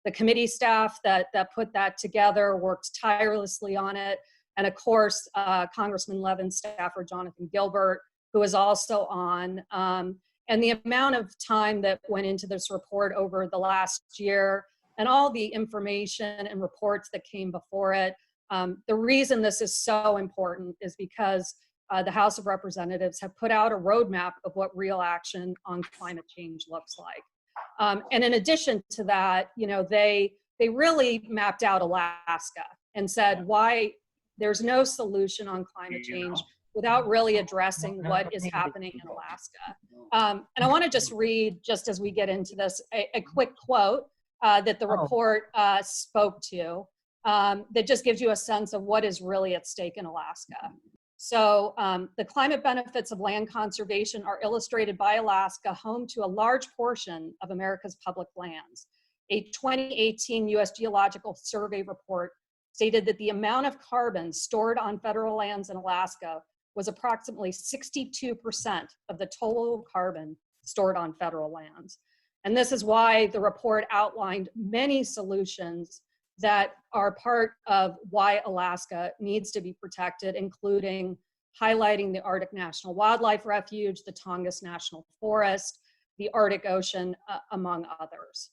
the committee staff that put that together worked tirelessly on it. And of course, Congressman Levin staffer Jonathan Gilbert, who is also on. And the amount of time that went into this report over the last year and all the information and reports that came before it. The reason this is so important is because the House of Representatives have put out a roadmap of what real action on climate change looks like. And in addition to that, you know, they really mapped out Alaska and said why there's no solution on climate change without really addressing what is happening in Alaska. And I want to just read, just as we get into this, a quick quote that the report spoke to that just gives you a sense of what is really at stake in Alaska. So the climate benefits of land conservation are illustrated by Alaska, home to a large portion of America's public lands. A 2018 U.S. Geological Survey report stated that the amount of carbon stored on federal lands in Alaska was approximately 62% of the total carbon stored on federal lands. And this is why the report outlined many solutions that are part of why Alaska needs to be protected, including highlighting the Arctic National Wildlife Refuge, the Tongass National Forest, the Arctic Ocean, among others.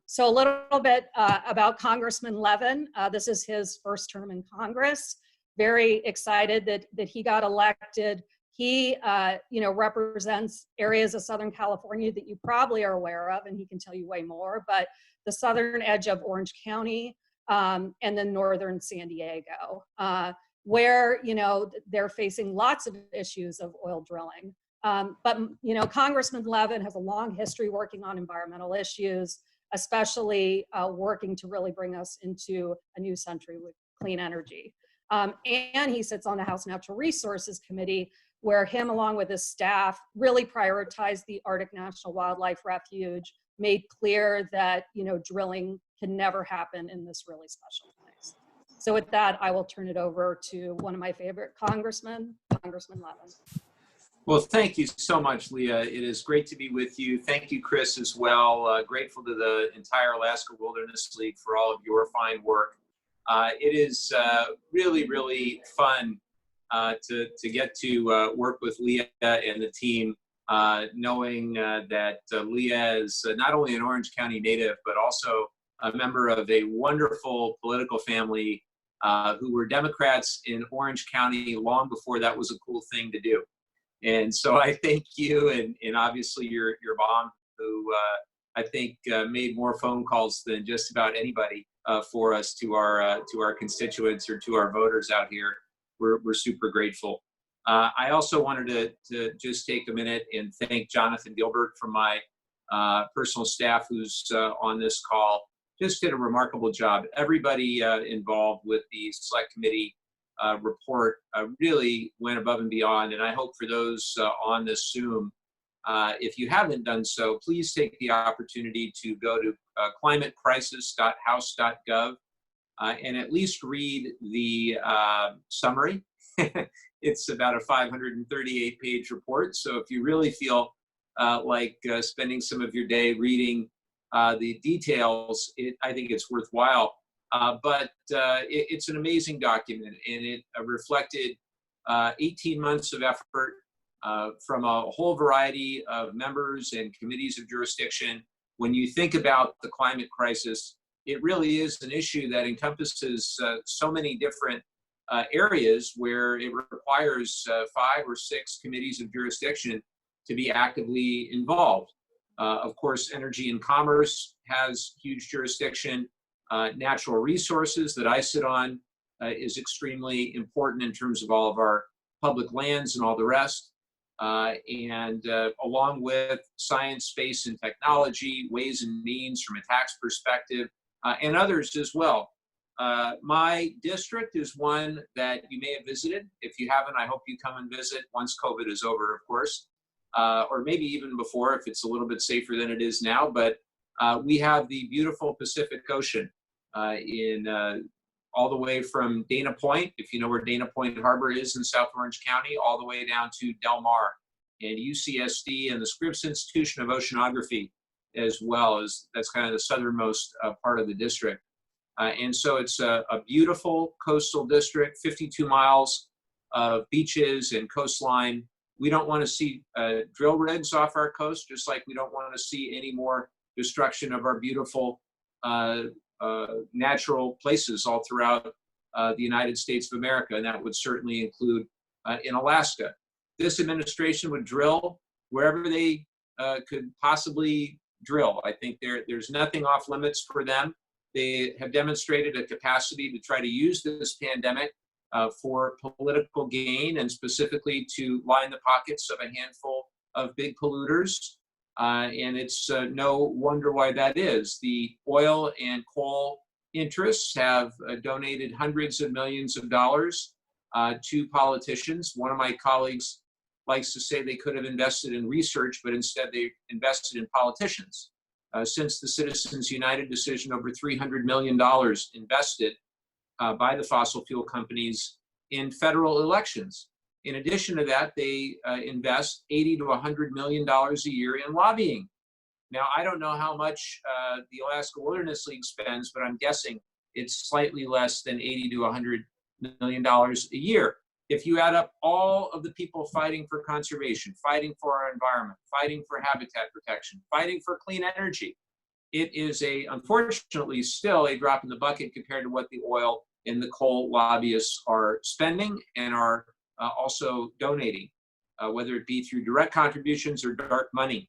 So a little bit about Congressman Levin. This is his first term in Congress. Very excited that he got elected. He represents areas of Southern California that you probably are aware of, and he can tell you way more, but the southern edge of Orange County and then northern San Diego, where, you know, they're facing lots of issues of oil drilling. But, you know, Congressman Levin has a long history working on environmental issues, especially working to really bring us into a new century with clean energy. And he sits on the House Natural Resources Committee, where him along with his staff really prioritized the Arctic National Wildlife Refuge, made clear that, you know, drilling can never happen in this really special place. So with that, I will turn it over to one of my favorite congressmen, Congressman Levin. Well, thank you so much, Leah. It is great to be with you. Thank you, Chris, as well. Grateful to the entire Alaska Wilderness League for all of your fine work. It is really, really fun to get to work with Leah and the team, knowing that Leah is not only an Orange County native, but also a member of a wonderful political family who were Democrats in Orange County long before that was a cool thing to do. And so I thank you and obviously your mom, who I think made more phone calls than just about anybody for us to our constituents or to our voters out here. We're super grateful. I also wanted to just take a minute and thank Jonathan Gilbert from my personal staff who's on this call. Just did a remarkable job. Everybody involved with the Select Committee report really went above and beyond. And I hope for those on this Zoom, if you haven't done so, please take the opportunity to go to climatecrisis.house.gov and at least read the summary. It's about a 538-page report. So if you really feel like spending some of your day reading the details, I think it's worthwhile. But it's an amazing document, and it reflected 18 months of effort from a whole variety of members and committees of jurisdiction. When you think about the climate crisis, it really is an issue that encompasses so many different areas where it requires 5 or 6 committees of jurisdiction to be actively involved. Of course, energy and commerce has huge jurisdiction. Natural resources that I sit on is extremely important in terms of all of our public lands and all the rest. And along with science, space, and technology, ways and means from a tax perspective, and others as well. My district is one that you may have visited. If you haven't, I hope you come and visit once COVID is over, of course, or maybe even before if it's a little bit safer than it is now. But we have the beautiful Pacific Ocean in all the way from Dana Point, if you know where Dana Point Harbor is in South Orange County, all the way down to Del Mar. And UCSD and the Scripps Institution of Oceanography as well. As that's kind of the southernmost part of the district. And so it's a beautiful coastal district, 52 miles of beaches and coastline. We don't want to see drill rigs off our coast, just like we don't want to see any more destruction of our beautiful natural places all throughout the United States of America, and that would certainly include in Alaska. This administration would drill wherever they could possibly drill. I think there's nothing off limits for them. They have demonstrated a capacity to try to use this pandemic for political gain, and specifically to line the pockets of a handful of big polluters. And it's no wonder why that is. The oil and coal interests have donated hundreds of millions of dollars to politicians. One of my colleagues likes to say they could have invested in research, but instead they invested in politicians. Since the Citizens United decision, over $300 million invested by the fossil fuel companies in federal elections. In addition to that, they invest $80 to $100 million a year in lobbying. Now, I don't know how much the Alaska Wilderness League spends, but I'm guessing it's slightly less than $80 to $100 million a year. If you add up all of the people fighting for conservation, fighting for our environment, fighting for habitat protection, fighting for clean energy, it is unfortunately still a drop in the bucket compared to what the oil and the coal lobbyists are spending and are also donating, whether it be through direct contributions or dark money.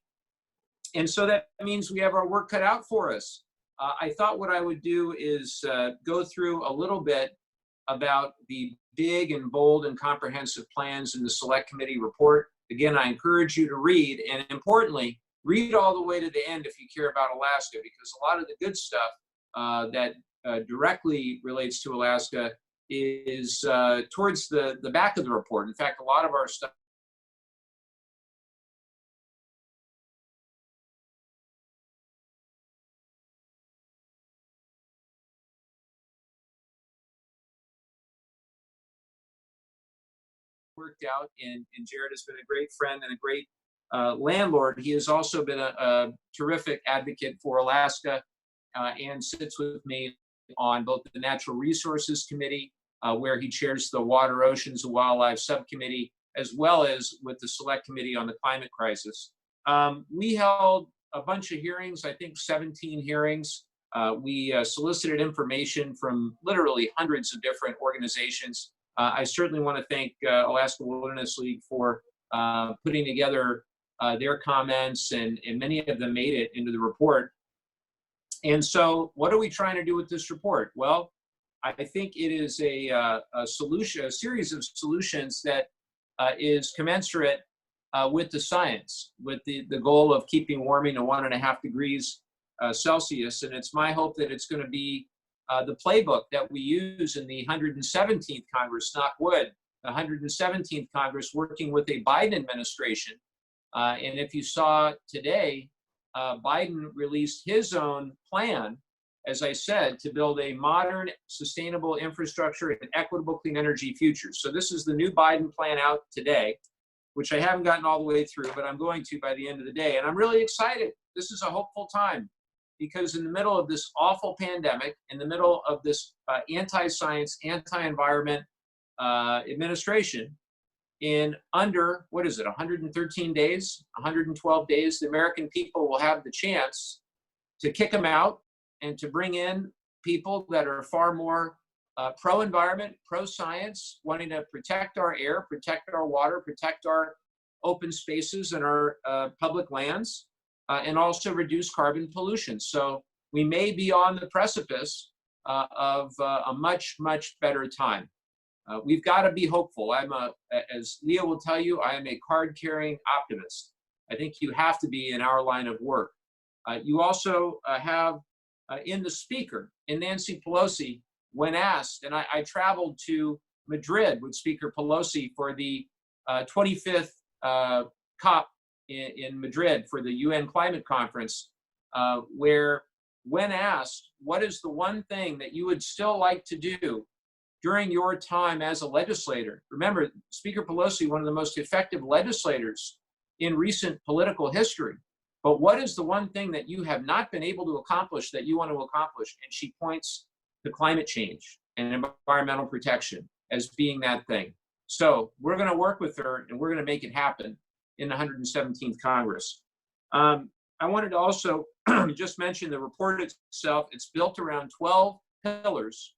And so that means we have our work cut out for us. I thought what I would do is go through a little bit about the big and bold and comprehensive plans in the Select Committee report. Again, I encourage you to read, and importantly, read all the way to the end if you care about Alaska, because a lot of the good stuff that directly relates to Alaska is towards the back of the report. In fact, a lot of our stuff worked out, and Jared has been a great friend and a great landlord. He has also been a terrific advocate for Alaska and sits with me on both the Natural Resources Committee, where he chairs the Water, Oceans, and Wildlife Subcommittee, as well as with the Select Committee on the Climate Crisis. We held a bunch of hearings, I think 17 hearings. We solicited information from literally hundreds of different organizations. I certainly want to thank Alaska Wilderness League for putting together their comments, and many of them made it into the report. And so what are we trying to do with this report? Well, I think it is a solution, a series of solutions that is commensurate with the science, with the goal of keeping warming to 1.5 degrees Celsius. And it's my hope that it's going to be the playbook that we use in the 117th Congress, knock wood, the 117th Congress, working with a Biden administration. And if you saw today, Biden released his own plan, as I said, to build a modern, sustainable infrastructure and equitable clean energy future. So this is the new Biden plan out today, which I haven't gotten all the way through, but I'm going to by the end of the day. And I'm really excited. This is a hopeful time, because in the middle of this awful pandemic, in the middle of this anti-science, anti-environment administration, in under, 113 days, 112 days, the American people will have the chance to kick them out and to bring in people that are far more pro-environment, pro-science, wanting to protect our air, protect our water, protect our open spaces and our public lands, and also reduce carbon pollution. So we may be on the precipice of a much, much better time. We've got to be hopeful. As Leah will tell you, I am a card-carrying optimist. I think you have to be in our line of work. You also have in the speaker, in Nancy Pelosi, when asked, and I traveled to Madrid with Speaker Pelosi for the 25th COP in Madrid for the UN Climate Conference, where when asked, what is the one thing that you would still like to do during your time as a legislator? Remember, Speaker Pelosi, one of the most effective legislators in recent political history, But what is the one thing that you have not been able to accomplish that you want to accomplish? And she points to climate change and environmental protection as being that thing. So we're going to work with her, and we're going to make it happen in the 117th Congress. I wanted to also just mention the report itself. It's built around 12 pillars,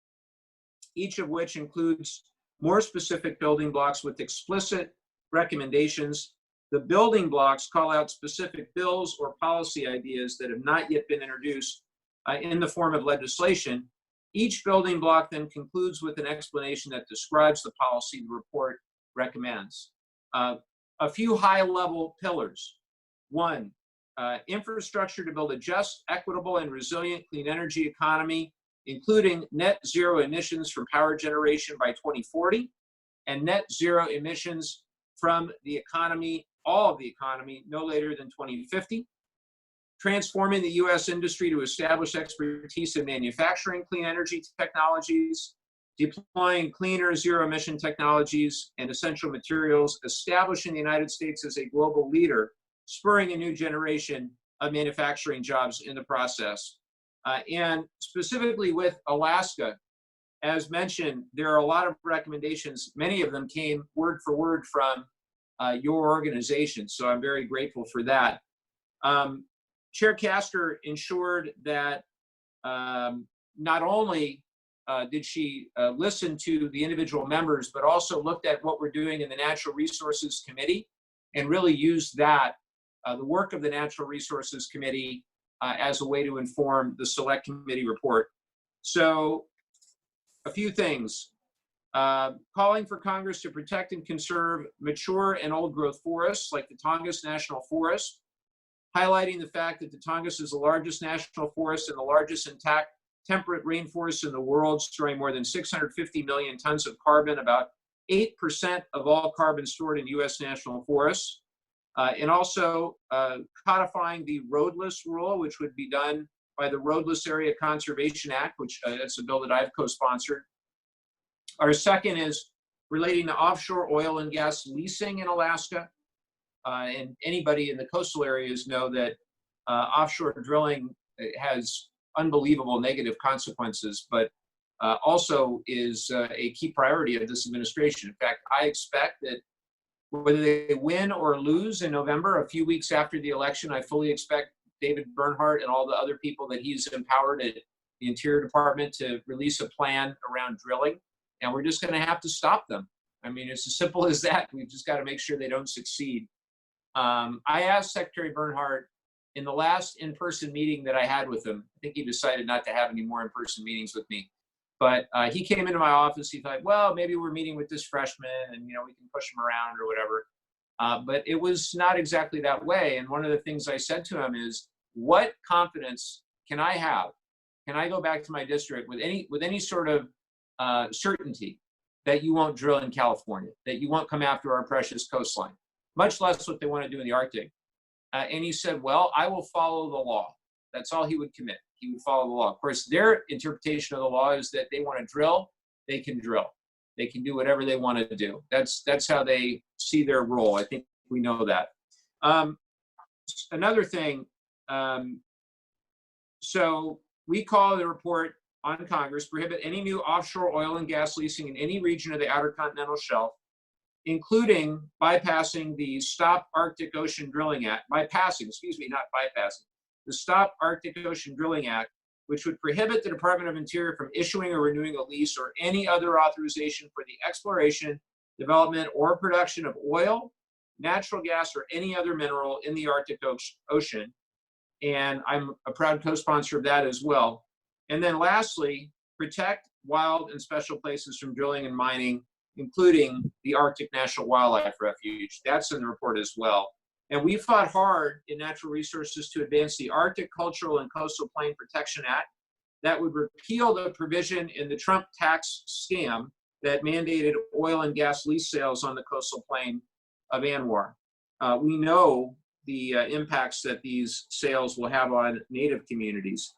each of which includes more specific building blocks with explicit recommendations. The building blocks call out specific bills or policy ideas that have not yet been introduced in the form of legislation. Each building block then concludes with an explanation that describes the policy the report recommends. A few high-level pillars. One, infrastructure to build a just, equitable, and resilient clean energy economy, including net zero emissions from power generation by 2040 and net zero emissions from the economy, all of the economy, no later than 2050. Transforming the U.S. industry to establish expertise in manufacturing clean energy technologies, deploying cleaner zero-emission technologies and essential materials, establishing the United States as a global leader, spurring a new generation of manufacturing jobs in the process. And specifically with Alaska, as mentioned, there are a lot of recommendations. Many of them came word for word from your organization, so I'm very grateful for that. Chair Castor ensured that not only did she listen to the individual members, but also looked at what we're doing in the Natural Resources Committee and really used that, the work of the Natural Resources Committee, as a way to inform the Select Committee report. So a few things. Calling for Congress to protect and conserve mature and old growth forests like the Tongass National Forest, highlighting the fact that the Tongass is the largest national forest and the largest intact temperate rainforest in the world, storing more than 650 million tons of carbon, about 8% of all carbon stored in U.S. national forests. And also codifying the roadless rule, which would be done by the Roadless Area Conservation Act, which that's a bill that I've co-sponsored. Our second is relating to offshore oil and gas leasing in Alaska. And anybody in the coastal areas know that offshore drilling has unbelievable negative consequences, but also is a key priority of this administration. In fact, I expect that whether they win or lose in November, a few weeks after the election, I fully expect David Bernhardt and all the other people that he's empowered at the Interior Department to release a plan around drilling, and we're just going to have to stop them. I mean, it's as simple as that. We've just got to make sure they don't succeed. I asked Secretary Bernhardt in the last in-person meeting that I had with him. I think he decided not to have any more in-person meetings with me. But he came into my office. He thought, well, maybe we're meeting with this freshman and, you know, we can push him around or whatever. But it was not exactly that way. And one of the things I said to him is, what confidence can I have? Can I go back to my district with any sort of certainty that you won't drill in California, that you won't come after our precious coastline, much less what they want to do in the Arctic? And he said, well, I will follow the law. That's all he would commit. He would follow the law. Of course, their interpretation of the law is that they want to drill, they can drill. They can do whatever they want to do. That's how they see their role. I think we know that. Another thing, so we call the report on Congress, prohibit any new offshore oil and gas leasing in any region of the Outer Continental Shelf, including bypassing the Stop Arctic Ocean Drilling Act, the Stop Arctic Ocean Drilling Act, which would prohibit the Department of Interior from issuing or renewing a lease or any other authorization for the exploration, development, or production of oil, natural gas, or any other mineral in the Arctic Ocean. And I'm a proud co-sponsor of that as well. And then lastly, protect wild and special places from drilling and mining, including the Arctic National Wildlife Refuge. That's in the report as well. And we fought hard in Natural Resources to advance the Arctic Cultural and Coastal Plain Protection Act that would repeal the provision in the Trump tax scam that mandated oil and gas lease sales on the coastal plain of ANWR. We know the impacts that these sales will have on Native communities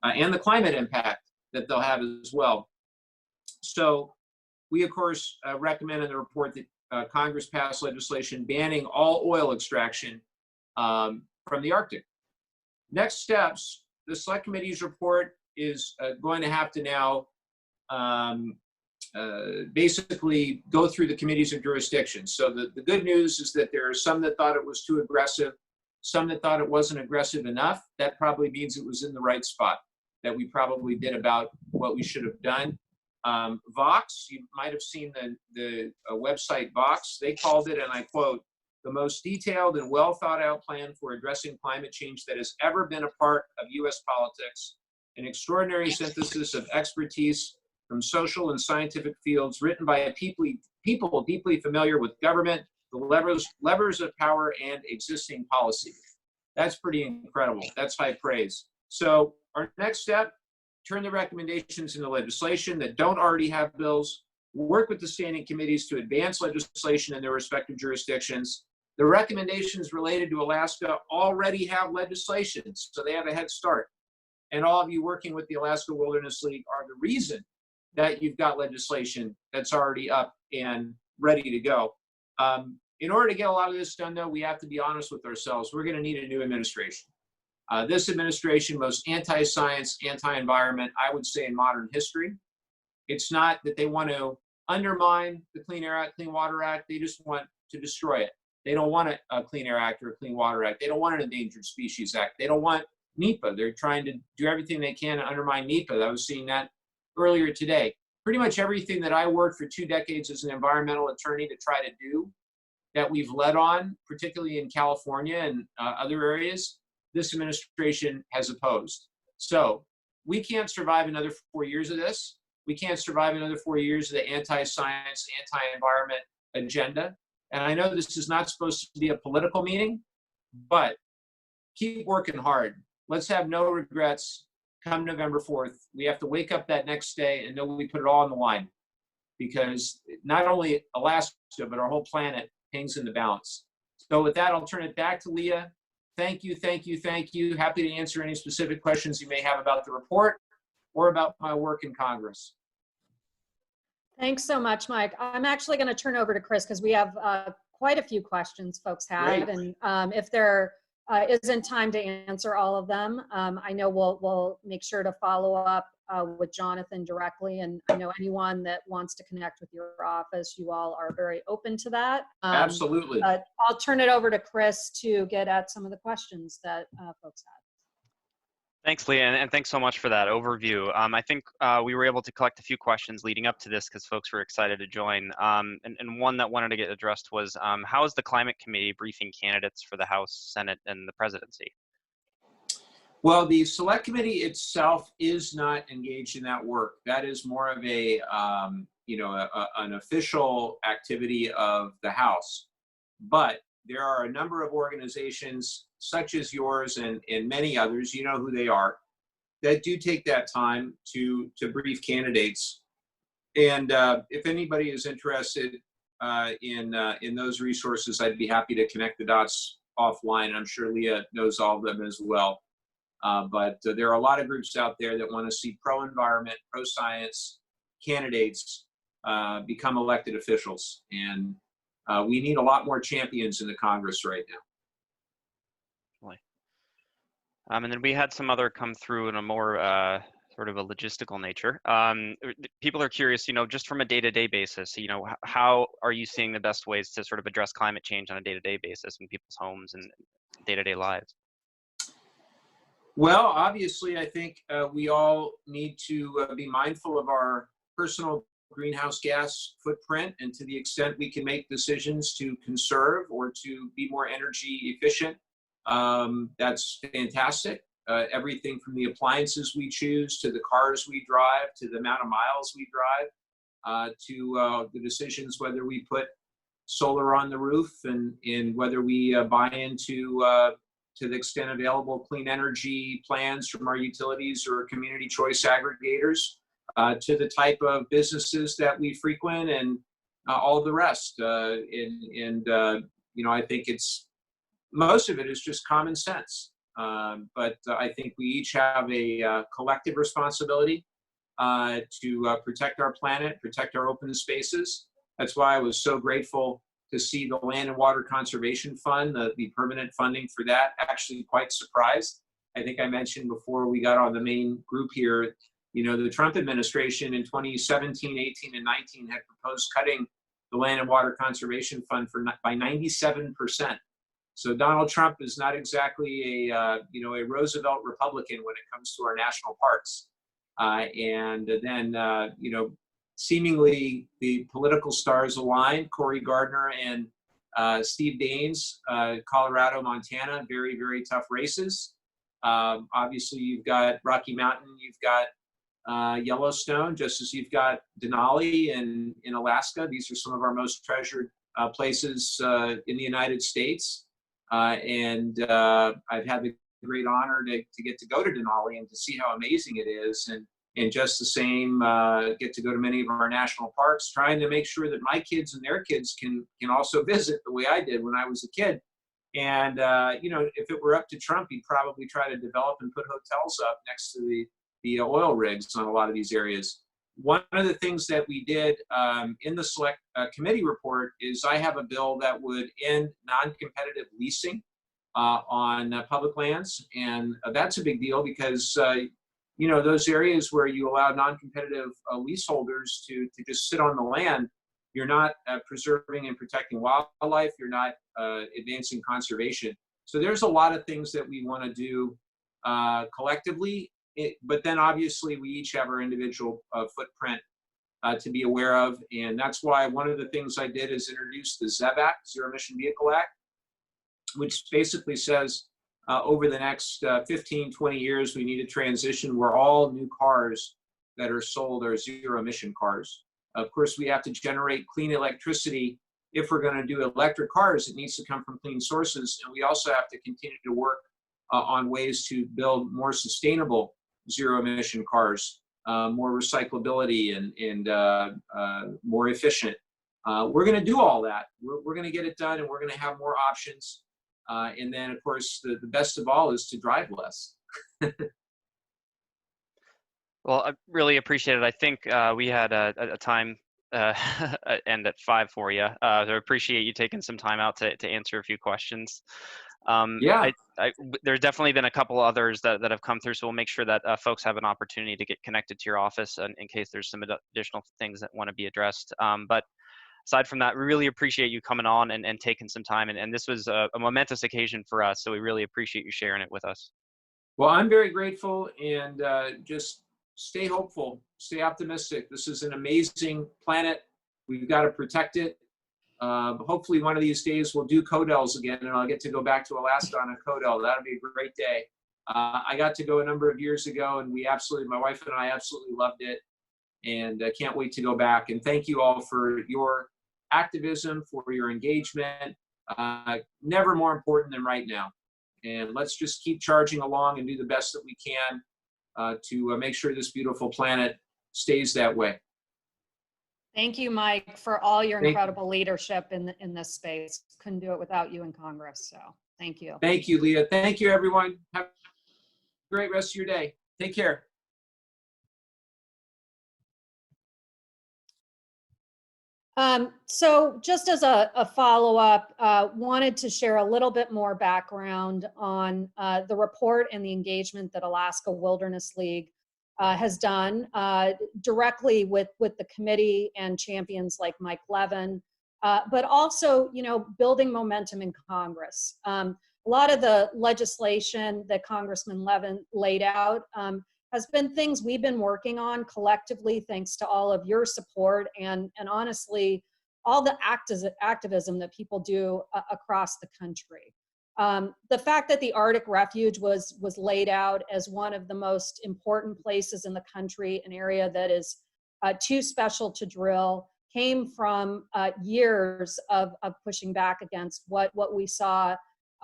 and the climate impact that they'll have as well. So we, of course, recommend in the report that Congress pass legislation banning all oil extraction from the Arctic. Next steps, the select committee's report is going to have to now basically go through the committees of jurisdiction. So the good news is that there are some that thought it was too aggressive, some that thought it wasn't aggressive enough. That probably means it was in the right spot, that we probably did about what we should have done. Vox, you might have seen the website Vox, they called it, and I quote, "the most detailed and well thought out plan for addressing climate change that has ever been a part of US politics, an extraordinary synthesis of expertise from social and scientific fields written by people deeply familiar with government, the levers of power and existing policy." That's pretty incredible. That's high praise. So our next step, turn the recommendations into legislation that don't already have bills, work with the standing committees to advance legislation in their respective jurisdictions. The recommendations related to Alaska already have legislation, so they have a head start. And all of you working with the Alaska Wilderness League are the reason that you've got legislation that's already up and ready to go. In order to get a lot of this done, though, we have to be honest with ourselves. We're going to need a new administration. This administration, most anti-science, anti-environment, I would say, in modern history. It's not that they want to undermine the Clean Air Act, Clean Water Act. They just want to destroy it. They don't want a Clean Air Act or a Clean Water Act. They don't want an Endangered Species Act. They don't want NEPA. They're trying to do everything they can to undermine NEPA. I was seeing that earlier today. Pretty much everything that I worked for 2 decades as an environmental attorney to try to do, that we've led on, particularly in California and other areas, this administration has opposed. So we can't survive another 4 years of this. We can't survive another 4 years of the anti-science, anti-environment agenda. And I know this is not supposed to be a political meeting, but keep working hard. Let's have no regrets come November 4th. We have to wake up that next day and know we put it all on the line, because not only Alaska, but our whole planet hangs in the balance. So with that, I'll turn it back to Leah. Thank you, thank you, thank you. Happy to answer any specific questions you may have about the report or about my work in Congress. Thanks so much, Mike. I'm actually going to turn over to Chris because we have quite a few questions folks had. Great. And if there isn't time to answer all of them, I know we'll make sure to follow up with Jonathan directly. And I know anyone that wants to connect with your office, you all are very open to that. Absolutely. But I'll turn it over to Chris to get at some of the questions that folks had. Thanks, Leah, and thanks so much for that overview. I think we were able to collect a few questions leading up to this because folks were excited to join. And one that wanted to get addressed was, how is the Climate Committee briefing candidates for the House, Senate, and the presidency? Well, the Select Committee itself is not engaged in that work. That is more of a, an official activity of the House. But there are a number of organizations such as yours and many others, you know who they are, that do take that time to brief candidates. And if anybody is interested in those resources, I'd be happy to connect the dots offline. I'm sure Leah knows all of them as well. But there are a lot of groups out there that want to see pro-environment, pro-science candidates become elected officials. And we need a lot more champions in the Congress right now. And then we had some other come through in a more sort of a logistical nature. People are curious, just from a day-to-day basis, how are you seeing the best ways to sort of address climate change on a day-to-day basis in people's homes and day-to-day lives? Well, obviously, I think we all need to be mindful of our personal greenhouse gas footprint, and to the extent we can make decisions to conserve or to be more energy efficient, that's fantastic. Everything from the appliances we choose, to the cars we drive, to the amount of miles we drive, to the decisions whether we put solar on the roof and whether we buy into, to the extent available, clean energy plans from our utilities or community choice aggregators, to the type of businesses that we frequent, and all the rest. I think most of it is just common sense. But I think we each have a collective responsibility to protect our planet, protect our open spaces. That's why I was so grateful to see the Land and Water Conservation Fund, the permanent funding for that. Actually quite surprised I think I mentioned before we got on the main group here, the Trump administration in 2017, 18, and 19 had proposed cutting the Land and Water Conservation Fund by 97%. So Donald Trump is not exactly a Roosevelt Republican when it comes to our national parks. And then, seemingly the political stars aligned. Cory Gardner and Steve Daines, Colorado, Montana, very, very tough races. Obviously, you've got Rocky Mountain, you've got Yellowstone, just as you've got Denali in Alaska. These are some of our most treasured places in the United States. And I've had the great honor to get to go to Denali and to see how amazing it is. And just the same, get to go to many of our national parks, trying to make sure that my kids and their kids can also visit the way I did when I was a kid. And, if it were up to Trump, he'd probably try to develop and put hotels up next to the oil rigs on a lot of these areas. One of the things that we did in the select committee report is I have a bill that would end non-competitive leasing on public lands. And that's a big deal because, those areas where you allow non-competitive leaseholders to just sit on the land, you're not preserving and protecting wildlife, you're not advancing conservation. So there's a lot of things that we want to do collectively, but then obviously we each have our individual footprint to be aware of. And that's why one of the things I did is introduce the Zebac, Zero Emission Vehicle Act, which basically says over the next 15, 20 years, we need to transition where all new cars that are sold are zero emission cars. Of course, we have to generate clean electricity. If we're going to do electric cars, it needs to come from clean sources. And we also have to continue to work on ways to build more sustainable zero emission cars, more recyclability and more efficient. We're going to do all that. We're going to get it done, and we're going to have more options. And then, of course, the best of all is to drive less. Well, I really appreciate it. I think we had a time end at 5 for you. So I appreciate you taking some time out to answer a few questions. Yeah. There's definitely been a couple others that have come through, so we'll make sure that folks have an opportunity to get connected to your office in case there's some additional things that want to be addressed. But aside from that, we really appreciate you coming on and taking some time. And this was a momentous occasion for us, so we really appreciate you sharing it with us. Well, I'm very grateful, and just stay hopeful, stay optimistic. This is an amazing planet. We've got to protect it. Hopefully one of these days we'll do Codels again, and I'll get to go back to Alaska on a Codel. That'll be a great day. I got to go a number of years ago, and my wife and I absolutely loved it, and I can't wait to go back. And thank you all for your activism, for your engagement. Never more important than right now. And let's just keep charging along and do the best that we can to make sure this beautiful planet stays that way. Thank you, Mike, for all your incredible leadership in this space. Couldn't do it without you in Congress, so thank you. Thank you, Leah. Thank you, everyone. Have a great rest of your day. Take care. So just as a follow-up, wanted to share a little bit more background on the report and the engagement that Alaska Wilderness League has done directly with the committee and champions like Mike Levin, but also, building momentum in Congress. A lot of the legislation that Congressman Levin laid out has been things we've been working on collectively, thanks to all of your support and honestly, all the activism that people do across the country. The fact that the Arctic Refuge was laid out as one of the most important places in the country, an area that is too special to drill, came from years of pushing back against what we saw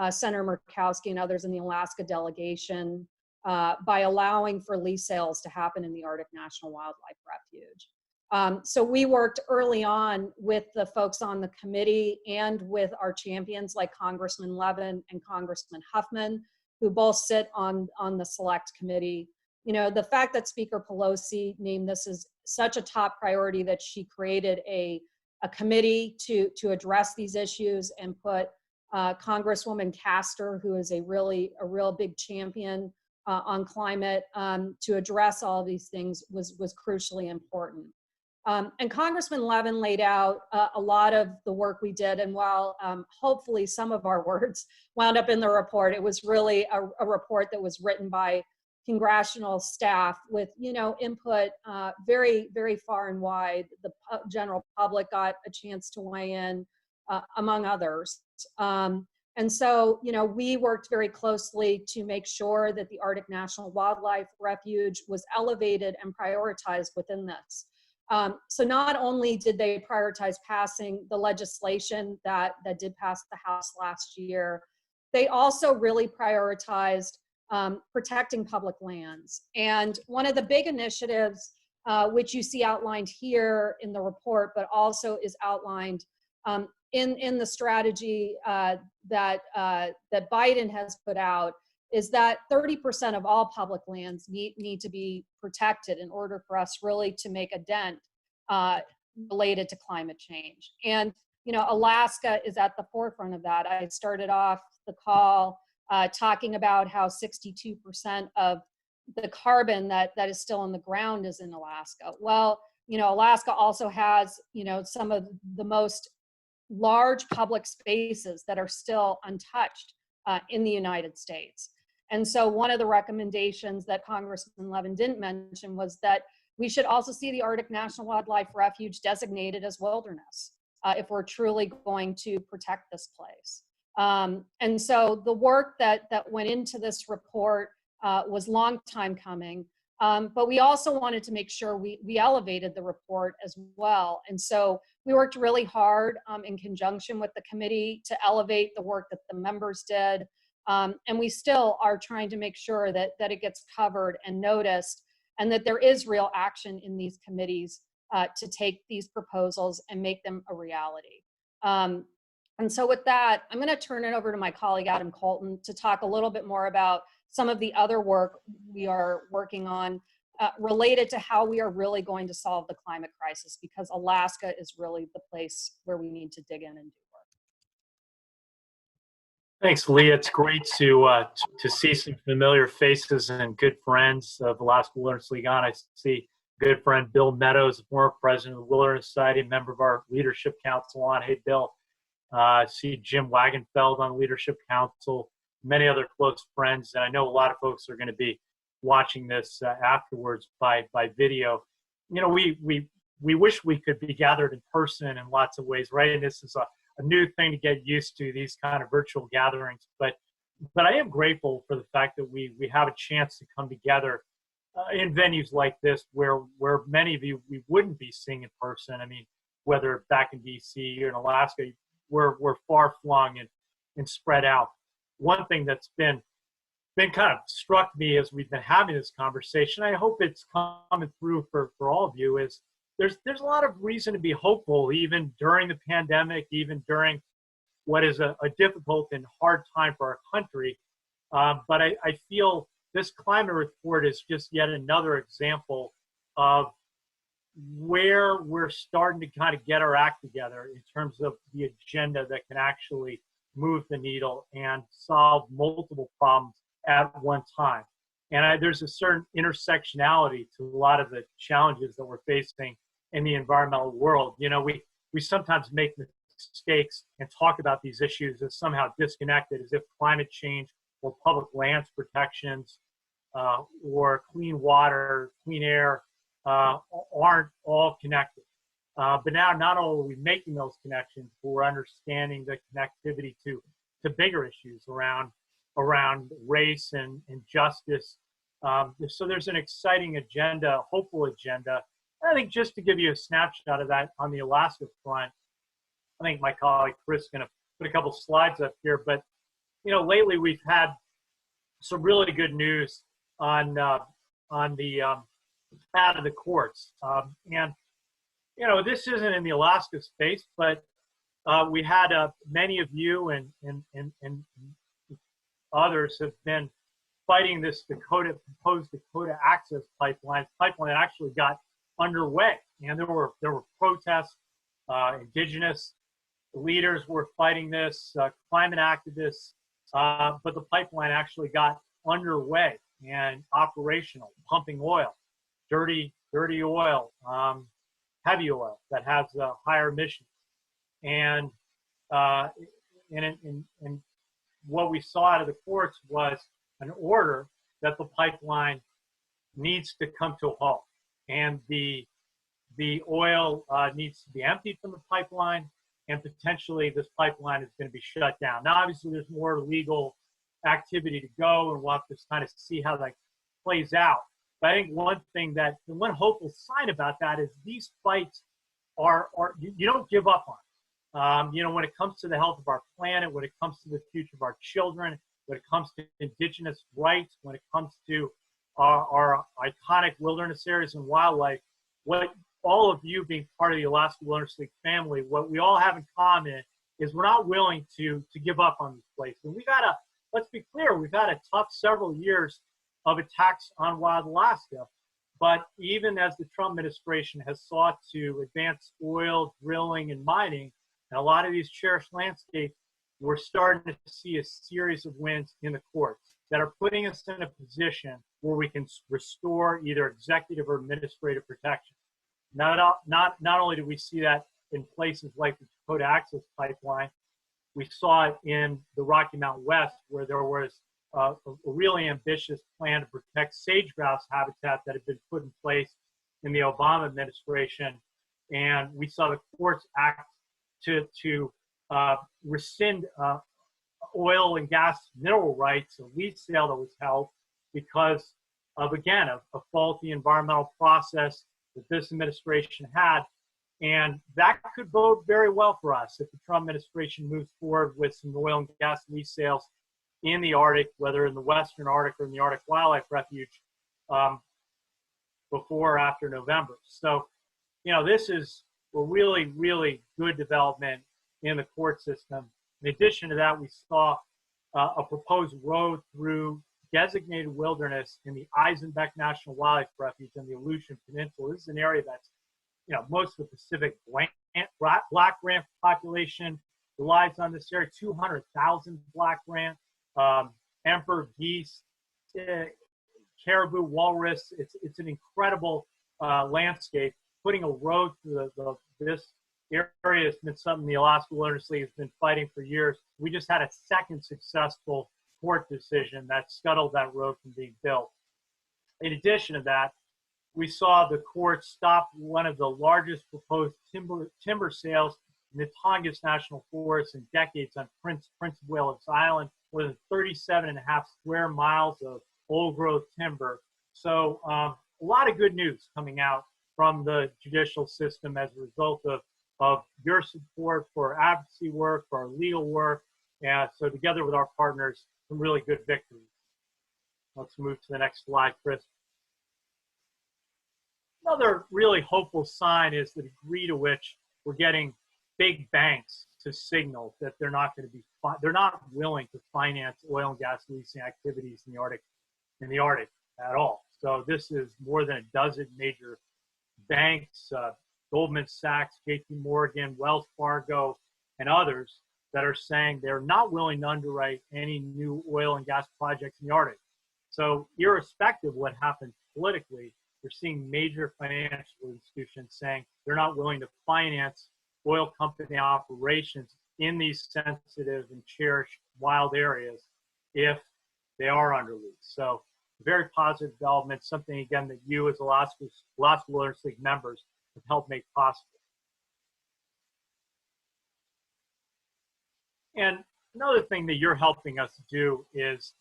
Senator Murkowski and others in the Alaska delegation by allowing for lease sales to happen in the Arctic National Wildlife Refuge. So we worked early on with the folks on the committee and with our champions like Congressman Levin and Congressman Huffman, who both sit on the select committee. The fact that Speaker Pelosi named this as such a top priority that she created a committee to address these issues and put Congresswoman Castor, who is a real big champion on climate to address all of these things was crucially important. And Congressman Levin laid out a lot of the work we did, and while hopefully some of our words wound up in the report, it was really a report that was written by congressional staff with, you know, input very, very far and wide. The general public got a chance to weigh in, among others. And so, you know, we worked very closely to make sure that the Arctic National Wildlife Refuge was elevated and prioritized within this. So not only did they prioritize passing the legislation that did pass the House last year, they also really prioritized protecting public lands. And one of the big initiatives, which you see outlined here in the report, but also is outlined in the strategy that Biden has put out, is that 30% of all public lands need to be protected in order for us really to make a dent related to climate change. And, you know, Alaska is at the forefront of that. I started off the call talking about how 62% of the carbon that is still in the ground is in Alaska. Well, you know, Alaska also has, you know, some of the most large public spaces that are still untouched in the United States. And so one of the recommendations that Congressman Levin didn't mention was that we should also see the Arctic National Wildlife Refuge designated as wilderness if we're truly going to protect this place. And so the work that went into this report was a long time coming, but we also wanted to make sure we elevated the report as well. And so we worked really hard in conjunction with the committee to elevate the work that the members did. And we still are trying to make sure that it gets covered and noticed, and that there is real action in these committees to take these proposals and make them a reality. And so with that, I'm going to turn it over to my colleague, Adam Colton, to talk a little bit more about some of the other work we are working on related to how we are really going to solve the climate crisis, because Alaska is really the place where we need to dig in and do work. Thanks, Leah. It's great to see some familiar faces and good friends of Alaska Wilderness League on. I see good friend Bill Meadows, former president of the Wilderness Society, member of our Leadership Council on. Hey, Bill. I see Jim Wagenfeld on the Leadership Council, many other close friends, and I know a lot of folks are going to be watching this afterwards by video. You know, we wish we could be gathered in person in lots of ways, right? And this is a new thing to get used to, these kind of virtual gatherings. But I am grateful for the fact that we have a chance to come together in venues like this, where many of you we wouldn't be seeing in person. I mean, whether back in DC or in Alaska, we're far flung and spread out. One thing that's been kind of struck me as we've been having this conversation, I hope it's coming through for all of you, is there's a lot of reason to be hopeful, even during the pandemic, even during what is a difficult and hard time for our country. But I feel this climate report is just yet another example of where we're starting to kind of get our act together in terms of the agenda that can actually move the needle and solve multiple problems at one time. And there's a certain intersectionality to a lot of the challenges that we're facing in the environmental world. You know, we sometimes make mistakes and talk about these issues as somehow disconnected, as if climate change or public lands protections or clean water, clean air aren't all connected. But now not only are we making those connections, but we're understanding the connectivity to bigger issues around race and justice. So there's an exciting agenda, hopeful agenda. I think just to give you a snapshot of that on the Alaska front, I think my colleague Chris is going to put a couple slides up here. But you know, lately we've had some really good news on the out of the courts, and you know, this isn't in the Alaska space, but we had many of you and others have been fighting this proposed Dakota access pipeline. Pipeline actually got underway, and there were protests. Indigenous leaders were fighting this, climate activists, but the pipeline actually got underway. and operational, pumping oil, dirty oil, heavy oil that has higher emissions. And what we saw out of the courts was an order that the pipeline needs to come to a halt, and the oil needs to be emptied from the pipeline, and potentially this pipeline is going to be shut down. Now, obviously, there's more legal activity to go, and we'll have to kind of see how that plays out. But I think one hopeful sign about that is these fights you don't give up on. When it comes to the health of our planet, when it comes to the future of our children, when it comes to indigenous rights, when it comes to our iconic wilderness areas and wildlife, what all of you being part of the Alaska Wilderness League family, what we all have in common is we're not willing to give up on these places. And let's be clear, we've had a tough several years of attacks on wild Alaska. But even as the Trump administration has sought to advance oil, drilling, and mining, and a lot of these cherished landscapes, we're starting to see a series of wins in the courts that are putting us in a position where we can restore either executive or administrative protection. Not only do we see that in places like the Dakota Access Pipeline, we saw it in the Rocky Mountain West, where there was a really ambitious plan to protect sage-grouse habitat that had been put in place in the Obama administration. And we saw the courts act to rescind oil and gas mineral rights, a lease sale that was held because of, again, a faulty environmental process that this administration had. And that could bode very well for us if the Trump administration moves forward with some oil and gas lease sales in the Arctic, whether in the Western Arctic or in the Arctic Wildlife Refuge, before or after November. So, this is a really, really good development in the court system. In addition to that, we saw a proposed road through designated wilderness in the Eisenbeck National Wildlife Refuge on the Aleutian Peninsula. This is an area that's, most of the Pacific black ramp population relies on this area, 200,000 black ramp, emperor geese, caribou, walrus. It's an incredible landscape. Putting a road through this area has been something the Alaska Wilderness League has been fighting for years. We just had a second successful court decision that scuttled that road from being built. In addition to that, we saw the court stop one of the largest proposed timber sales in the Tongass National Forest in decades on Prince of Wales Island, more than 37.5 square miles of old growth timber. So a lot of good news coming out from the judicial system as a result of your support for our advocacy work, for our legal work. And so together with our partners, some really good victories. Let's move to the next slide, Chris. Another really hopeful sign is the degree to which we're getting big banks to signal that they're not willing to finance oil and gas leasing activities in the Arctic at all. So this is more than a dozen major banks, Goldman Sachs, JP Morgan, Wells Fargo, and others that are saying they're not willing to underwrite any new oil and gas projects in the Arctic. So irrespective of what happens politically, we're seeing major financial institutions saying they're not willing to finance oil company operations in these sensitive and cherished wild areas if they are under lease. So very positive development, something, again, that you as Alaska Wilderness League members have helped make possible. And another thing that you're helping us do is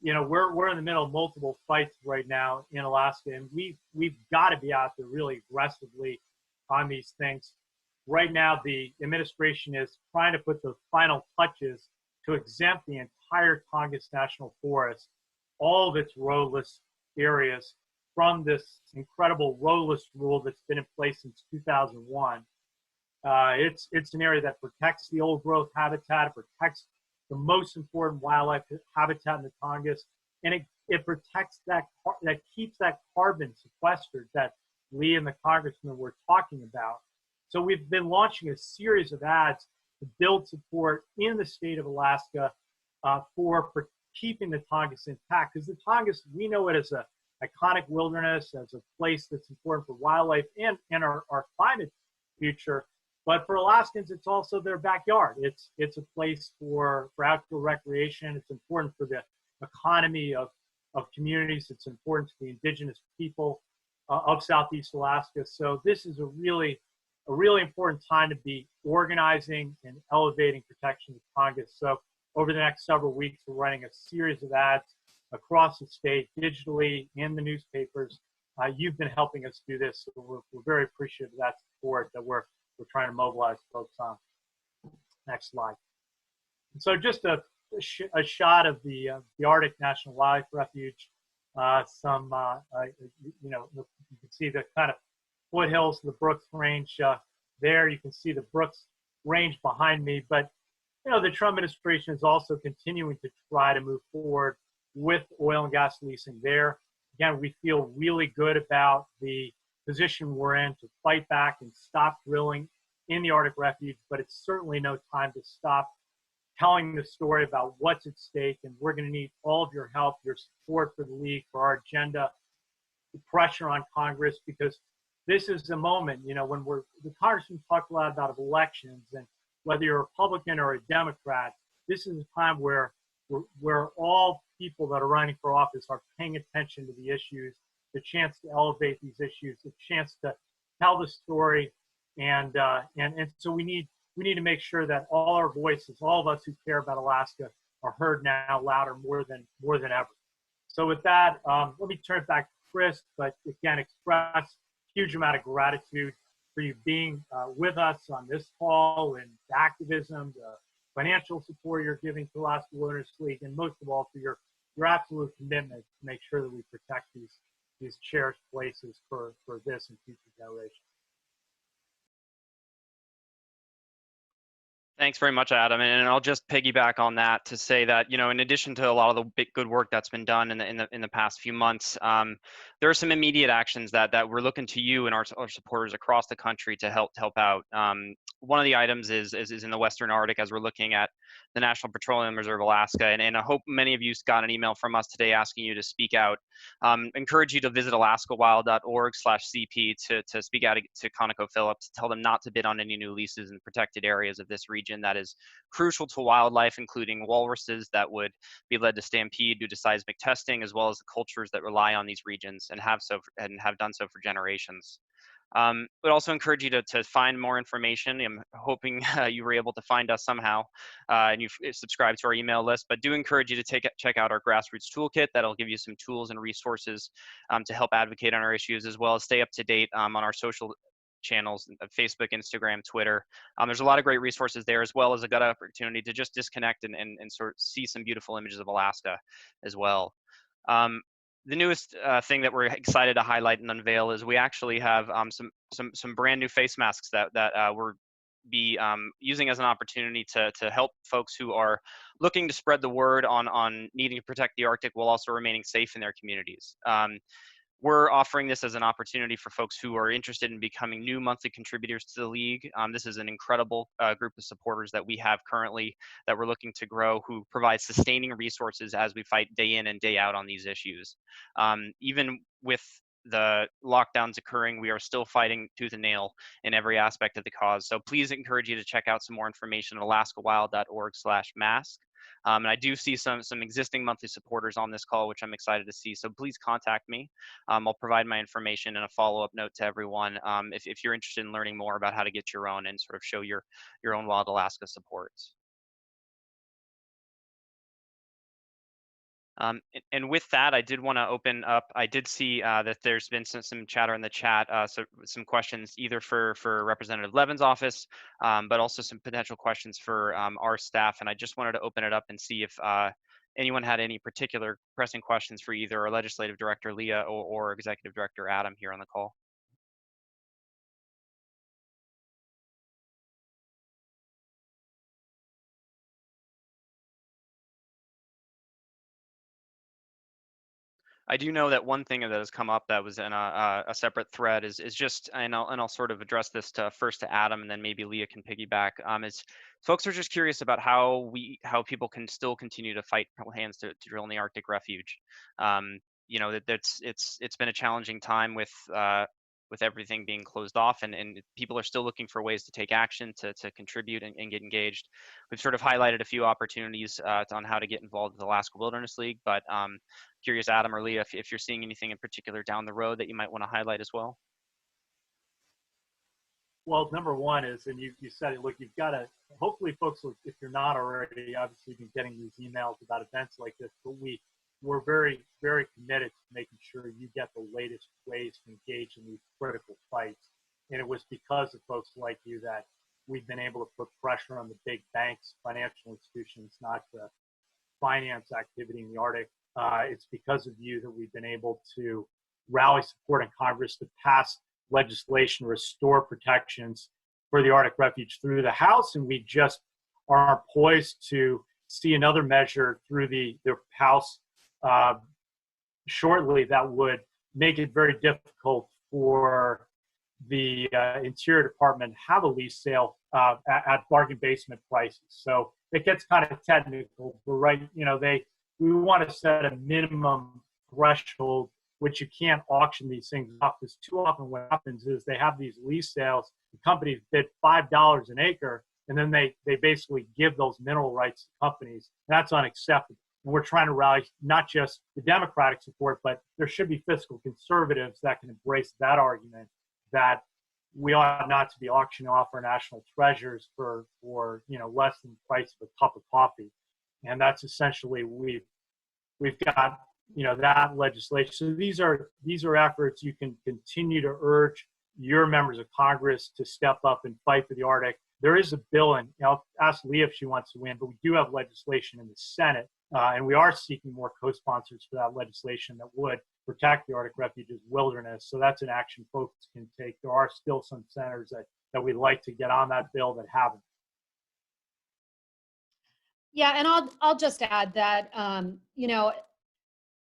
we're in the middle of multiple fights right now in Alaska, and we've got to be out there really aggressively on these things. Right now, the administration is trying to put the final touches to exempt the entire Tongass National Forest, all of its roadless areas, from this incredible roadless rule that's been in place since 2001. It's an area that protects the old growth habitat, it protects the most important wildlife habitat in the Tongass, and it protects that keeps that carbon sequestered that Lee and the Congressman were talking about. So we've been launching a series of ads to build support in the state of Alaska for keeping the Tongass intact, because the Tongass, we know it as a iconic wilderness, as a place that's important for wildlife and our climate future. But for Alaskans, it's also their backyard. It's a place for outdoor recreation. It's important for the economy of communities. It's important to the indigenous people of Southeast Alaska. So this is a really important time to be organizing and elevating protection of Tongass. So over the next several weeks, we're running a series of ads across the state, digitally, in the newspapers. You've been helping us do this, so we're very appreciative of that support that we're trying to mobilize folks on. Next slide. And so just a shot of the Arctic National Wildlife Refuge. You can see the kind of foothills of the Brooks Range there. You can see the Brooks Range behind me. But, the Trump administration is also continuing to try to move forward with oil and gas leasing there. Again, we feel really good about the position we're in to fight back and stop drilling in the Arctic Refuge, but it's certainly no time to stop telling the story about what's at stake, and we're going to need all of your help, your support for the League, for our agenda, the pressure on Congress, because this is the moment, when the Congressman talked a lot about elections, and whether you're a Republican or a Democrat, this is a time where all people that are running for office are paying attention to the issues, the chance to elevate these issues, the chance to tell the story, and so we need to make sure that all our voices, all of us who care about Alaska, are heard now louder more than ever. So with that, let me turn it back to Chris, but again, express a huge amount of gratitude for you being with us on this call, and the activism, the financial support you're giving to Alaska Wilderness League, and most of all for your absolute commitment to make sure that we protect these cherished places for this and future generations. Thanks very much, Adam. And I'll just piggyback on that to say that, in addition to a lot of the big good work that's been done in the past few months, there are some immediate actions that we're looking to you and our supporters across the country to help out. One of the items is in the Western Arctic, as we're looking at the National Petroleum Reserve Alaska, and I hope many of you got an email from us today asking you to speak out. Encourage you to visit alaskawild.org/CP to speak out to ConocoPhillips, tell them not to bid on any new leases in protected areas of this region that is crucial to wildlife, including walruses that would be led to stampede due to seismic testing, as well as the cultures that rely on these regions and have done so for generations. But also encourage you to find more information. I'm hoping you were able to find us somehow and you've subscribed to our email list, but do encourage you to check out our Grassroots Toolkit. That'll give you some tools and resources to help advocate on our issues, as well as stay up to date on our social channels, Facebook, Instagram, Twitter. There's a lot of great resources there, as well as a good opportunity to just disconnect and sort of see some beautiful images of Alaska as well. The newest thing that we're excited to highlight and unveil is we actually have some brand new face masks that we're using as an opportunity to help folks who are looking to spread the word on needing to protect the Arctic while also remaining safe in their communities. We're offering this as an opportunity for folks who are interested in becoming new monthly contributors to the League. This is an incredible group of supporters that we have currently that we're looking to grow, who provide sustaining resources as we fight day in and day out on these issues. Even with the lockdowns occurring, we are still fighting tooth and nail in every aspect of the cause. So please encourage you to check out some more information at alaskawild.org/mask. And I do see some existing monthly supporters on this call, which I'm excited to see. So please contact me. I'll provide my information and a follow-up note to everyone if you're interested in learning more about how to get your own and sort of show your own Wild Alaska supports. And with that, I did want to open up. I did see that there's been some chatter in the chat, so some questions either for Representative Levin's office, but also some potential questions for our staff. And I just wanted to open it up and see if anyone had any particular pressing questions for either our Legislative Director Leah or Executive Director Adam here on the call. I do know that one thing that has come up that was in a separate thread is just, and I'll sort of address this first to Adam, and then maybe Leah can piggyback. Is folks are just curious about how people can still continue to fight plans to drill in the Arctic Refuge. You know, it's been a challenging time with everything being closed off, and people are still looking for ways to take action, to contribute and get engaged. We've sort of highlighted a few opportunities on how to get involved with the Alaska Wilderness League, but curious, Adam or Leah, if you're seeing anything in particular down the road that you might want to highlight as well. Well, number one is, and you said it, look, you've got to, hopefully folks, if you're not already, obviously been getting these emails about events like this, but we're very, very committed to making sure you get the latest ways to engage in these critical fights. And it was because of folks like you that we've been able to put pressure on the big banks, financial institutions, not to finance activity in the Arctic. It's because of you that we've been able to rally support in Congress to pass legislation, restore protections for the Arctic Refuge through the House, and we just are poised to see another measure through the House shortly that would make it very difficult for the Interior Department to have a lease sale at bargain basement prices. So it gets kind of technical, but we want to set a minimum threshold, which you can't auction these things off, because too often what happens is they have these lease sales, the companies bid $5 an acre, and then they basically give those mineral rights to companies. That's unacceptable. And we're trying to rally not just the Democratic support, but there should be fiscal conservatives that can embrace that argument that we ought not to be auctioning off our national treasures for less than the price of a cup of coffee. And that's essentially we've got that legislation. So these are efforts you can continue to urge your members of Congress to step up and fight for the Arctic. There is a bill, and I'll ask Leah if she wants to win, but we do have legislation in the Senate, and we are seeking more co-sponsors for that legislation that would protect the Arctic Refuge's wilderness. So that's an action folks can take. There are still some senators that we'd like to get on that bill that haven't. Yeah, and I'll just add that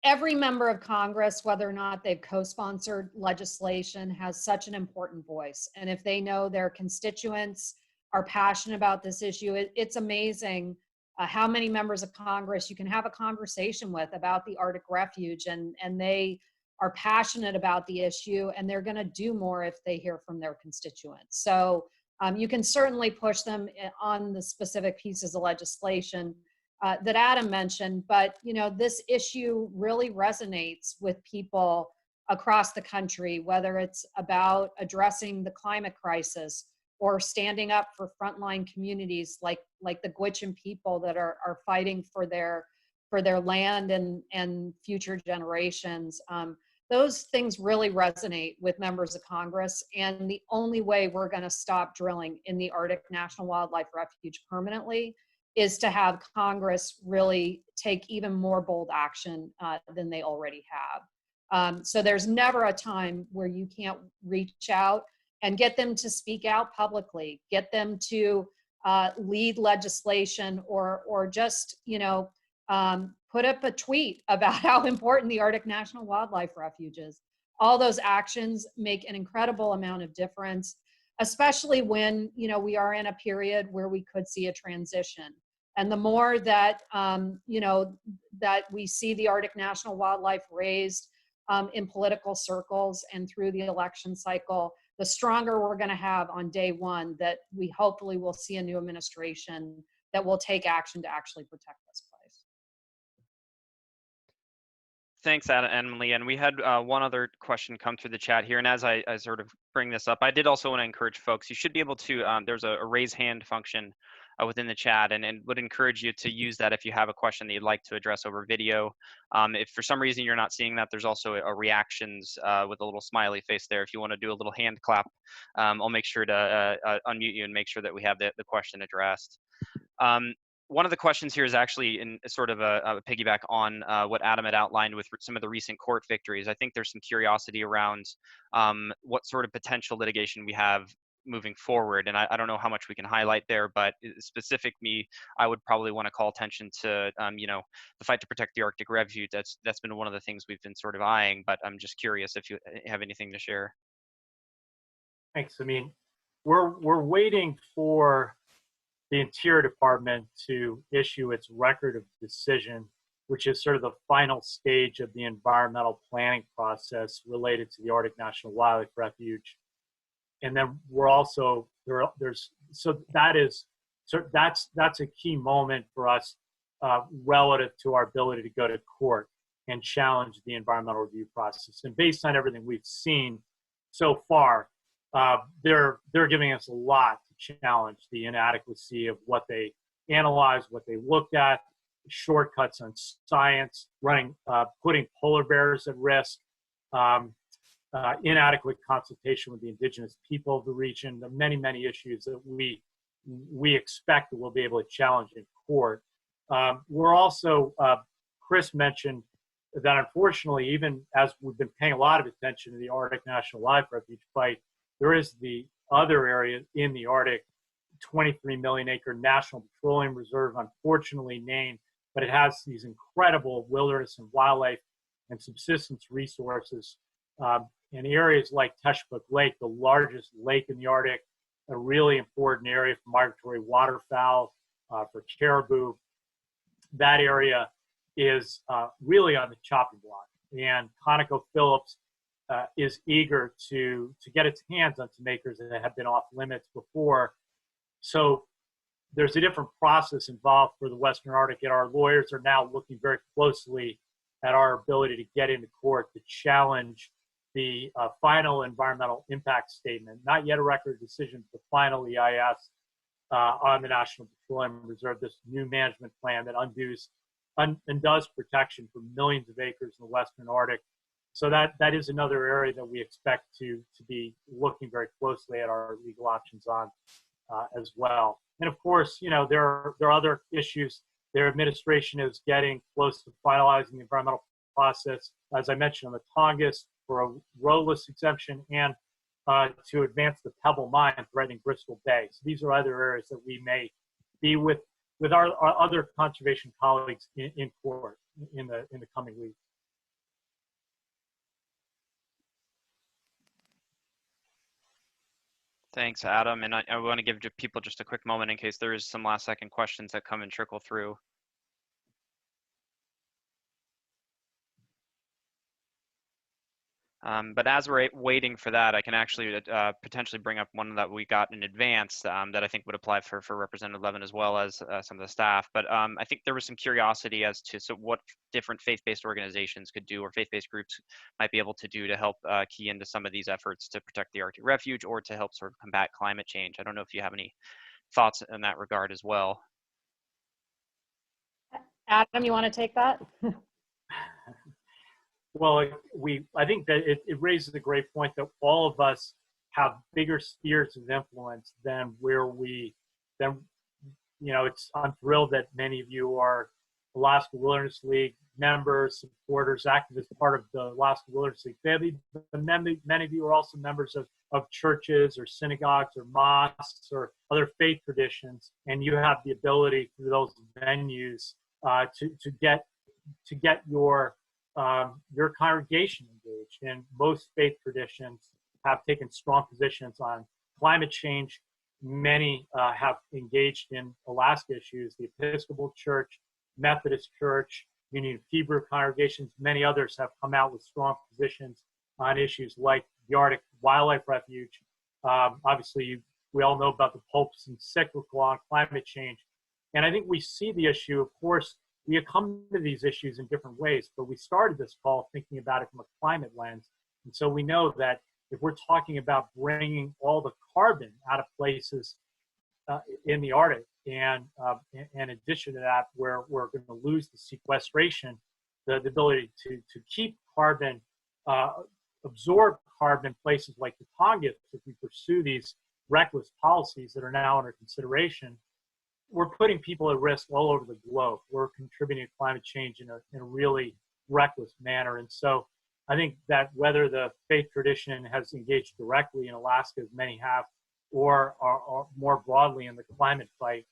every member of Congress, whether or not they've co-sponsored legislation, has such an important voice. And if they know their constituents are passionate about this issue, it's amazing how many members of Congress you can have a conversation with about the Arctic Refuge, and they are passionate about the issue, and they're going to do more if they hear from their constituents. So you can certainly push them on the specific pieces of legislation that Adam mentioned, but this issue really resonates with people across the country, whether it's about addressing the climate crisis or standing up for frontline communities like the Gwich'in people that are fighting for their land and future generations. Those things really resonate with members of Congress, and the only way we're going to stop drilling in the Arctic National Wildlife Refuge permanently is to have Congress really take even more bold action than they already have. So there's never a time where you can't reach out and get them to speak out publicly, get them to lead legislation, or just put up a tweet about how important the Arctic National Wildlife Refuge is. All those actions make an incredible amount of difference, especially when we are in a period where we could see a transition. And the more that that we see the Arctic National Wildlife raised in political circles and through the election cycle, the stronger we're going to have on day one that we hopefully will see a new administration that will take action to actually protect this place. Thanks, Adam and Leah. And we had one other question come through the chat here. And as I sort of bring this up, I did also want to encourage folks, you should be able to, there's a raise hand function within the chat, and would encourage you to use that if you have a question that you'd like to address over video. If for some reason you're not seeing that, there's also a reactions with a little smiley face there. If you want to do a little hand clap, I'll make sure to unmute you and make sure that we have the question addressed. One of the questions here is actually in sort of a piggyback on what Adam had outlined with some of the recent court victories. I think there's some curiosity around what sort of potential litigation we have moving forward. And I don't know how much we can highlight there, but specific me, I would probably want to call attention to, the fight to protect the Arctic Refuge. That's been one of the things we've been sort of eyeing, but I'm just curious if you have anything to share. Thanks. I mean, we're waiting for the Interior Department to issue its record of decision, which is sort of the final stage of the environmental planning process related to the Arctic National Wildlife Refuge. And then we're also that's a key moment for us relative to our ability to go to court and challenge the environmental review process. And based on everything we've seen so far, they're giving us a lot to challenge the inadequacy of what they analyzed, what they looked at, shortcuts on science, putting polar bears at risk, inadequate consultation with the indigenous people of the region, the many, many issues that we expect that we'll be able to challenge in court. We're also, Chris mentioned that unfortunately, even as we've been paying a lot of attention to the Arctic National Wildlife Refuge fight, there is the other area in the Arctic, 23 million acre National Petroleum Reserve, unfortunately named, but it has these incredible wilderness and wildlife and subsistence resources in areas like Teshpuk Lake, the largest lake in the Arctic, a really important area for migratory waterfowl, for caribou. That area is really on the chopping block, and ConocoPhillips is eager to get its hands on some acres that have been off limits before. So there's a different process involved for the Western Arctic, and our lawyers are now looking very closely at our ability to get into court to challenge the final environmental impact statement, not yet a record decision, the final EIS on the National Petroleum Reserve, this new management plan that undoes protection for millions of acres in the Western Arctic. So that is another area that we expect to be looking very closely at our legal options on as well. And of course, there are other issues. Their administration is getting close to finalizing the environmental process, as I mentioned, on the Tongass for a roadless exemption and to advance the Pebble Mine threatening Bristol Bay. So these are other areas that we may be with our other conservation colleagues in court in the coming weeks. Thanks, Adam. And I want to give people just a quick moment in case there is some last second questions that come and trickle through. But as we're waiting for that, I can actually potentially bring up one that we got in advance that I think would apply for Representative Levin as well as some of the staff. But I think there was some curiosity as to what different faith-based organizations could do or faith-based groups might be able to do to help key into some of these efforts to protect the Arctic Refuge or to help sort of combat climate change. I don't know if you have any thoughts in that regard as well. Adam, you want to take that? Well, I think that it raises a great point that all of us have bigger spheres of influence than I'm thrilled that many of you are Alaska Wilderness League members, supporters, activists, part of the Alaska Wilderness League family. Many of you are also members of churches or synagogues or mosques or other faith traditions, and you have the ability through those venues to get your congregation engaged. And most faith traditions have taken strong positions on climate change. Many have engaged in Alaska issues. The Episcopal Church, Methodist Church, Union of Hebrew congregations, many others have come out with strong positions on issues like the Arctic Wildlife Refuge. Obviously, we all know about the Pope's encyclical on climate change. And I think we see the issue, of course, we come to these issues in different ways, but we started this call thinking about it from a climate lens. And so we know that if we're talking about bringing all the carbon out of places in the Arctic, and in addition to that, where we're going to lose the sequestration, the ability to keep carbon, absorb carbon in places like the Tongass, if we pursue these reckless policies that are now under consideration, we're putting people at risk all over the globe. We're contributing to climate change in a really reckless manner. And so I think that whether the faith tradition has engaged directly in Alaska, as many have, or more broadly in the climate fight,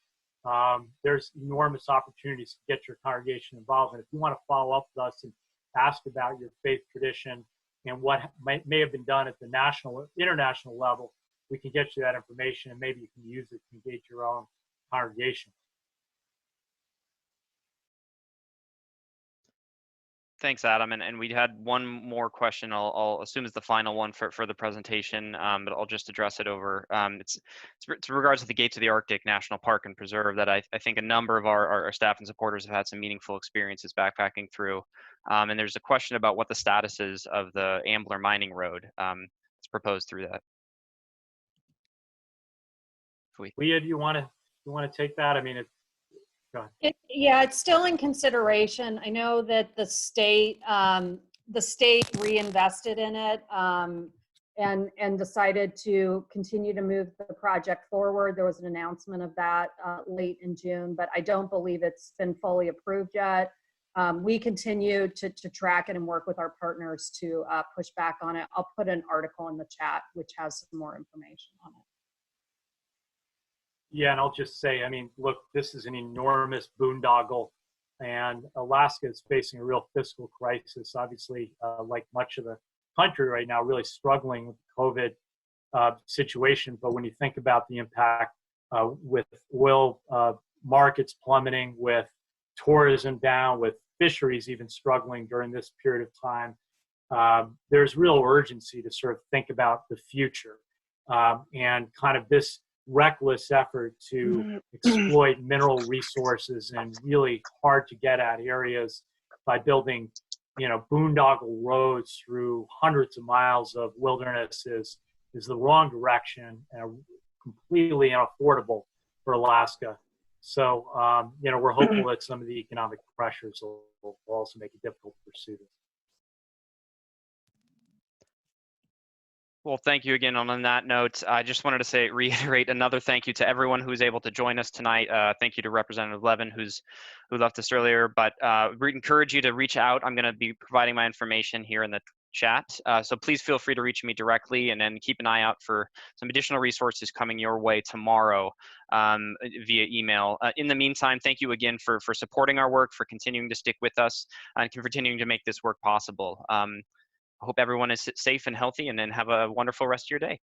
there's enormous opportunities to get your congregation involved. And if you want to follow up with us and ask about your faith tradition and what may have been done at the national, international level, we can get you that information, and maybe you can use it to engage your own congregation. Thanks, Adam. And we had one more question. I'll assume is the final one for the presentation, but I'll just address it over. It's in regards to the Gates of the Arctic National Park and Preserve that I think a number of our staff and supporters have had some meaningful experiences backpacking through. And there's a question about what the status is of the Ambler Mining Road that's proposed through that. Leah, do you want to take that? I mean, yeah, it's still in consideration. I know that the state reinvested in it and decided to continue to move the project forward. There was an announcement of that late in June, but I don't believe it's been fully approved yet. We continue to track it and work with our partners to push back on it. I'll put an article in the chat which has some more information on it. Yeah, and I'll just say, I mean, look, this is an enormous boondoggle, and Alaska is facing a real fiscal crisis, obviously, like much of the country right now, really struggling with the COVID situation. But when you think about the impact with oil markets plummeting, with tourism down, with fisheries even struggling during this period of time, there's real urgency to sort of think about the future and kind of this reckless effort to exploit mineral resources in really hard to get at areas by building, boondoggle roads through hundreds of miles of wilderness is the wrong direction and completely unaffordable for Alaska. So, we're hopeful that some of the economic pressures will also make it difficult to pursue this. Well, thank you again. On that note, I just wanted to reiterate another thank you to everyone who was able to join us tonight. Thank you to Representative Levin, who left us earlier. But we encourage you to reach out. I'm going to be providing my information here in the chat. So please feel free to reach me directly, and then keep an eye out for some additional resources coming your way tomorrow via email. In the meantime, thank you again for supporting our work, for continuing to stick with us, and for continuing to make this work possible. I hope everyone is safe and healthy, and then have a wonderful rest of your day.